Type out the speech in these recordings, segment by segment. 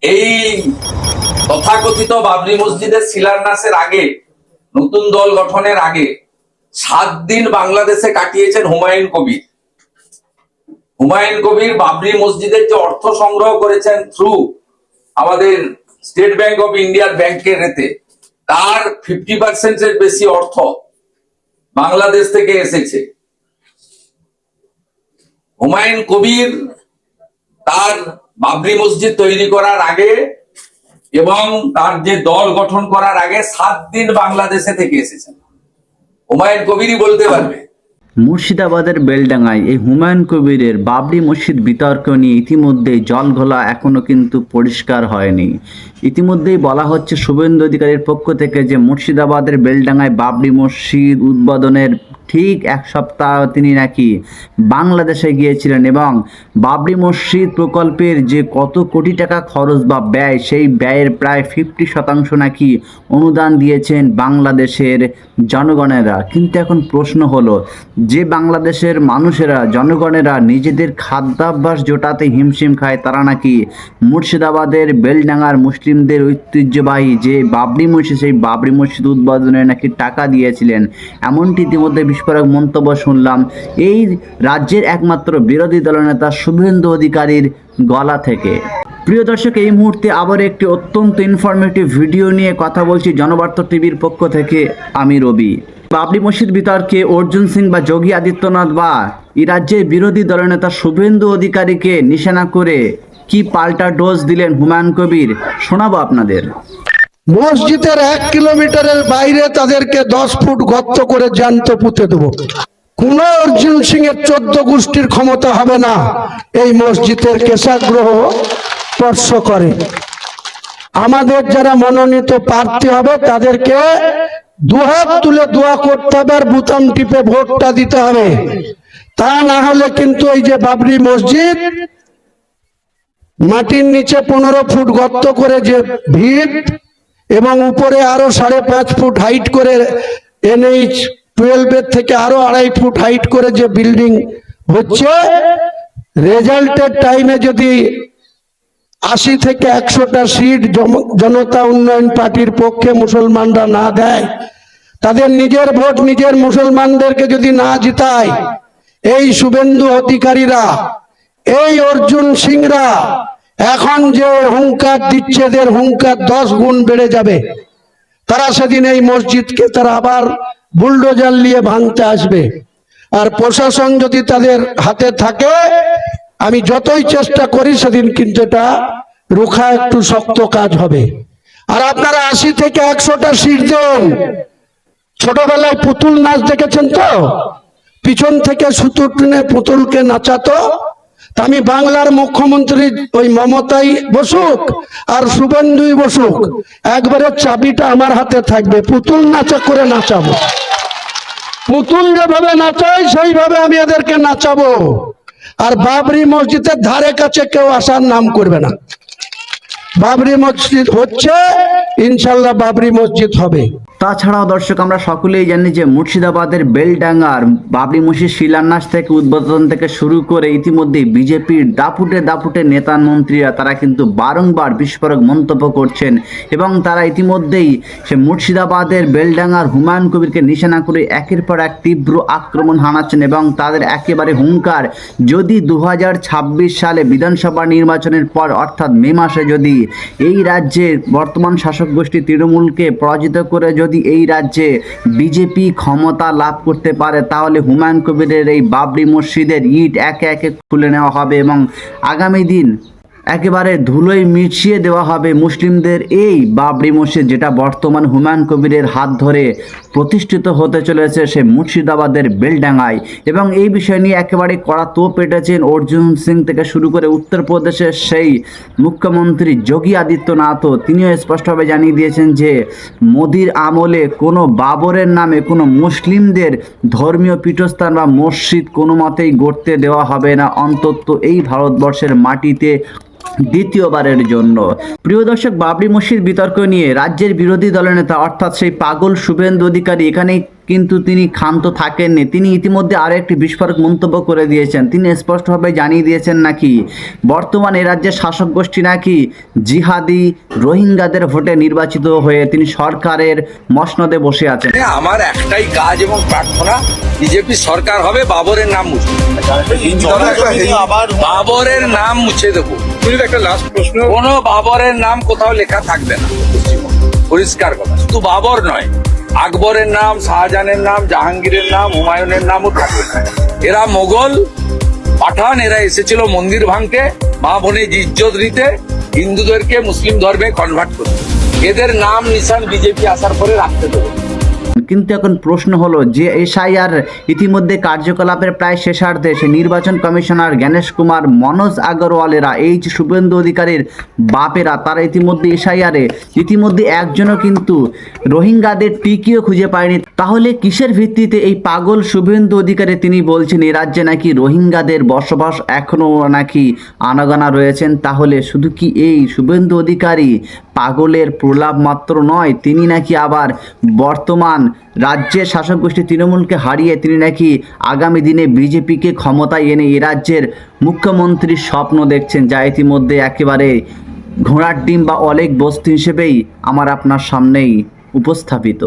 এই তথাকথিত বাবরি মসজিদের শিলান্যাসের আগে, নতুন দল গঠনের আগে 7 দিন বাংলাদেশে কাটিয়েছেন হুমায়ুন কবির। হুমায়ুন কবির বাবরি মসজিদের যে অর্থ সংগ্রহ করেছেন থ্রু আমাদের স্টেট ব্যাংক অফ ইন্ডিয়ার ব্যাংকের এতে, তার 50% এর বেশি অর্থ বাংলাদেশ থেকে এসেছে। হুমায়ুন কবির তার বাবরি মসজিদ তৈরি করার আগে এবং তার যে দল গঠন করার আগে 7 দিন বাংলাদেশে থেকে এসেছেন। হুমায়ুন কবিরই বলতে পারবে। মুর্শিদাবাদের বেলডাঙ্গায় এই হুমায়ুন কবিরের বাবরি মসজিদ বিতর্ক নিয়ে ইতিমধ্যে জলঘোলা এখনো কিন্তু পরিষ্কার হয়নি। ইতিমধ্যেই বলা হচ্ছে শুভেন্দু অধিকারীর পক্ষ থেকে যে মুর্শিদাবাদের বেলডাঙ্গায় বাবরি মসজিদ উদ্বোধনের ঠিক 1 সপ্তাহ তিনি নাকি বাংলাদেশে গিয়েছিলেন এবং বাবরি মসজিদ প্রকল্পের যে কত কোটি টাকা খরচ বা ব্যয়, সেই ব্যয়ের প্রায় 50% নাকি অনুদান দিয়েছেন বাংলাদেশের জনগণেরা। কিন্তু এখন প্রশ্ন হলো, যে বাংলাদেশের মানুষেরা, জনগণেরা নিজেদের খাদ্যাভ্যাস জোটাতে হিমশিম খায়, তারা নাকি মুর্শিদাবাদের বেলডাঙ্গার মুসলিমদের ঐতিহ্যবাহী যে বাবরি মসজিদ, সেই বাবরি মসজিদ উদ্বোধনে নাকি টাকা দিয়েছিলেন, এমনটি ইতিমধ্যে বিস্ফোরক মন্তব্য শুনলাম এই রাজ্যের একমাত্র বিরোধী দলনেতা শুভেন্দু অধিকারীর গলা থেকে। প্রিয় দর্শক, এই মুহূর্তে আবার একটি অত্যন্ত ইনফরমেটিভ ভিডিও নিয়ে কথা বলছি জনবার্তা টিভির পক্ষ থেকে আমি রবি। বাবরি মসজিদ বিতর্কে অর্জুন সিং বা যোগী আদিত্যনাথ বা এই রাজ্যের বিরোধী দলনেতা শুভেন্দু অধিকারীকে নিশানা করে কি পাল্টা ডোজ দিলেন হুমায়ুন কবির, শোনাবো আপনাদের। মসজিদের 1 কিলোমিটারের বাইরে তাদেরকে 10 ফুট গর্ত করে জ্যান্ত পুঁতে দেবো। কোন অর্জুন সিং এর 14 গোষ্ঠীর ক্ষমতা হবে না এই মসজিদের কেশাগ্রহ স্পর্শ করে। আমাদের যারা মনোনীত প্রার্থী হবে তাদেরকে দুহাত তুলে দোয়া করতে হবে আর বুতাম টিপে ভোটটা দিতে হবে। তা না হলে কিন্তু এই যে বাবরি মসজিদ মাটির নিচে 15 ফুট গর্ত করে যে ভিত এবং উপরে আরো 5.5 ফুট হাইট করে NH-12 এর থেকে আরো 2.5 ফুট হাইট করে যে বিল্ডিং হচ্ছে, রেজাল্টের টাইমে যদি 80 থেকে 100টা সিট জনতা উন্নয়ন পার্টির পক্ষে মুসলমানরা না দেয়, তাদের নিজের ভোট নিজের মুসলমানদেরকে যদি না জিতায়, এই শুভেন্দু অধিকারীরা, এই অর্জুন সিংরা এখন যে হুঙ্কার দিচ্ছে, এদের হুঙ্কার 10 গুণ বেড়ে যাবে। তারা সেদিন এই মসজিদকে তারা আবার বুলডোজার নিয়ে ভাঙতে আসবে। আর প্রশাসন যদি তাদের হাতে থাকে, আমি যতই চেষ্টা করি সেদিন কিন্তু এটা রুখা একটু শক্ত কাজ হবে। আর আপনারা 80 থেকে 100টা সিট দেন। ছোটবেলায় পুতুল নাচ দেখেছেন তো? পিছন থেকে সুতো টেনে পুতুলকে নাচাতো। আমি বাংলার মুখ্যমন্ত্রী ওই মমতাই বসুক আর শুভেন্দুই বসুক, একবারে চাবিটা আমার হাতে থাকবে। পুতুল নাচা করে নাচাবো। পুতুল যেভাবে নাচাই সেইভাবে আমি এদেরকে নাচাবো। আর বাবরি মসজিদের ধারে কাছে কেউ আসার নাম করবে না। বাবরি মসজিদ হচ্ছে, ইনশাল্লাহ বাবরি মসজিদ হবে। তাছাড়াও দর্শক, আমরা সকলেই জানি যে মুর্শিদাবাদের বেলডাঙ্গার বাবরি মসজিদ শিলান্যাস থেকে উদ্বোধন থেকে শুরু করে ইতিমধ্যে বিজেপির দাপুটে দাপুটে নেতা মন্ত্রীরা তারা কিন্তু বারংবার বিস্ফোরক মন্তব্য করছেন এবং তারা ইতিমধ্যেই সে মুর্শিদাবাদের বেলডাঙ্গার হুমায়ুন কবিরকে নিশানা করে একের পর এক তীব্র আক্রমণ হানাচ্ছেন এবং তাদের একেবারে হুঙ্কার, যদি 2026 সালে বিধানসভা নির্বাচনের পর অর্থাৎ মে মাসে যদি এই রাজ্যের বর্তমান শাসক গোষ্ঠী তৃণমূলকে পরাজিত করে যদি এই রাজ্যে বিজেপি ক্ষমতা লাভ করতে পারে, তাহলে হুমায়ুন কবিরের এই বাবরি মসজিদের ইট একে একে খুলে নেওয়া হবে এবং আগামী দিন একেবারে ধুলোয় মিশিয়ে দেওয়া হবে মুসলিমদের এই বাবরি মসজিদ, যেটা বর্তমান হুমায়ুন কবিরের হাত ধরে প্রতিষ্ঠিত হতে চলেছে সে মুর্শিদাবাদের বেলডাঙ্গায়। এবং এই বিষয় নিয়ে একেবারে কড়া তোপ পেটেছেন অর্জুন সিং থেকে শুরু করে উত্তরপ্রদেশের সেই মুখ্যমন্ত্রী যোগী আদিত্যনাথও। তিনিও স্পষ্টভাবে জানিয়ে দিয়েছেন যে মোদির আমলে কোনো বাবরের নামে কোনো মুসলিমদের ধর্মীয় পীঠস্থান বা মসজিদ কোনো মতেই গড়তে দেওয়া হবে না, অন্তত এই ভারতবর্ষের মাটিতে দ্বিতীয়বারের জন্য। প্রিয় দর্শক, বাবরি মসজিদ বিতর্ক নিয়ে রাজ্যের বিরোধী দলনেতা অর্থাৎ সেই পাগল শুভেন্দু অধিকারী এখানেই কিন্তু তিনি ক্ষান্ত থাকেননি। তিনি ইতিমধ্যে আরও একটি বিস্ফোরক মন্তব্য করে দিয়েছেন। তিনি স্পষ্টভাবে জানিয়ে দিয়েছেন নাকি বর্তমান এ রাজ্যের শাসক গোষ্ঠী নাকি জিহাদি রোহিঙ্গাদের ভোটে নির্বাচিত হয়ে তিনি সরকারের মসনদে বসে আছেন। আমার একটাই কাজ এবং প্রার্থনা, বিজেপি সরকার হবে, বাবরের নাম মুছে বাবরের নাম মুছে দেবো। একটা লাস্ট প্রশ্ন, কোনো বাবরের নাম কোথাও লেখা থাকবে না, পরিষ্কার কথা। শুধু বাবর নয়, আকবরের নাম, শাহজাহানের নাম, জাহাঙ্গীরের নাম, হুমায়ুনের নামও থাকবে না। এরা মোগল পাঠান, এরা এসেছিল মন্দির ভাঙতে, মা বোনের ইজ্জত দিতে, হিন্দুদেরকে মুসলিম ধর্মে কনভার্ট করতে। এদের নাম নিশান বিজেপি আসার পরে রাখতে দেবে। কিন্তু এখন প্রশ্ন হলো যে এসআইআর ইতিমধ্যে কার্যকলাপের প্রায় শেষার্ধে সে নির্বাচন কমিশনার জ্ঞানেশ কুমার, মনোজ আগরওয়ালেরা, এই যে শুভেন্দু অধিকারীর বাপেরা, তারা ইতিমধ্যে এসআইআরে ইতিমধ্যে একজনও কিন্তু রোহিঙ্গাদের টিকিও খুঁজে পায়নি। তাহলে কিসের ভিত্তিতে এই পাগল শুভেন্দু অধিকারী তিনি বলছেন এ রাজ্যে নাকি রোহিঙ্গাদের বসবাস এখনও নাকি আনাগোনা রয়েছেন? তাহলে শুধু কি এই শুভেন্দু অধিকারী পাগলের প্রলাপ মাত্র নয়, তিনি নাকি আবার বর্তমান রাজ্যের শাসক গোষ্ঠী তৃণমূলকে হারিয়ে তিনি নাকি আগামী দিনে বিজেপিকে ক্ষমতায় এনে এ রাজ্যের মুখ্যমন্ত্রীর স্বপ্ন দেখছেন, যা ইতিমধ্যে একেবারে ঘোড়ার ডিম বা অলেক বস্তু হিসেবেই আমার আপনার সামনেই উপস্থাপিত।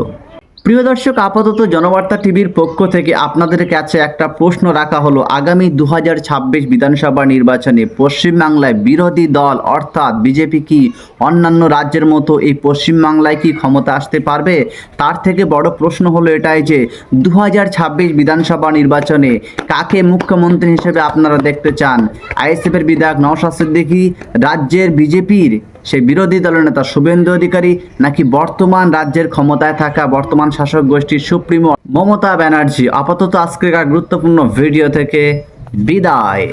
প্রিয় দর্শক, আপাতত জনবার্তা টিভির পক্ষ থেকে আপনাদের কাছে একটা প্রশ্ন রাখা হলো, আগামী 2026 বিধানসভা নির্বাচনে পশ্চিমবাংলায় বিরোধী দল অর্থাৎ বিজেপি কি অন্যান্য রাজ্যের মতো এই পশ্চিমবাংলায় কি ক্ষমতা আসতে পারবে? তার থেকে বড় প্রশ্ন হলো এটাই যে 2026 বিধানসভা নির্বাচনে কাকে মুখ্যমন্ত্রী হিসেবে আপনারা দেখতে চান? আইএসএফের বিধায়ক নওশাদ সিদ্দিকী, রাজ্যের বিজেপির সেই বিরোধী দলের নেতা শুভেন্দু অধিকারী, নাকি বর্তমান রাজ্যের ক্ষমতায় থাকা বর্তমান শাসক গোষ্ঠীর সুপ্রিমো মমতা ব্যানার্জি? আপাতত আজকের গুরুত্বপূর্ণ ভিডিও থেকে বিদায়।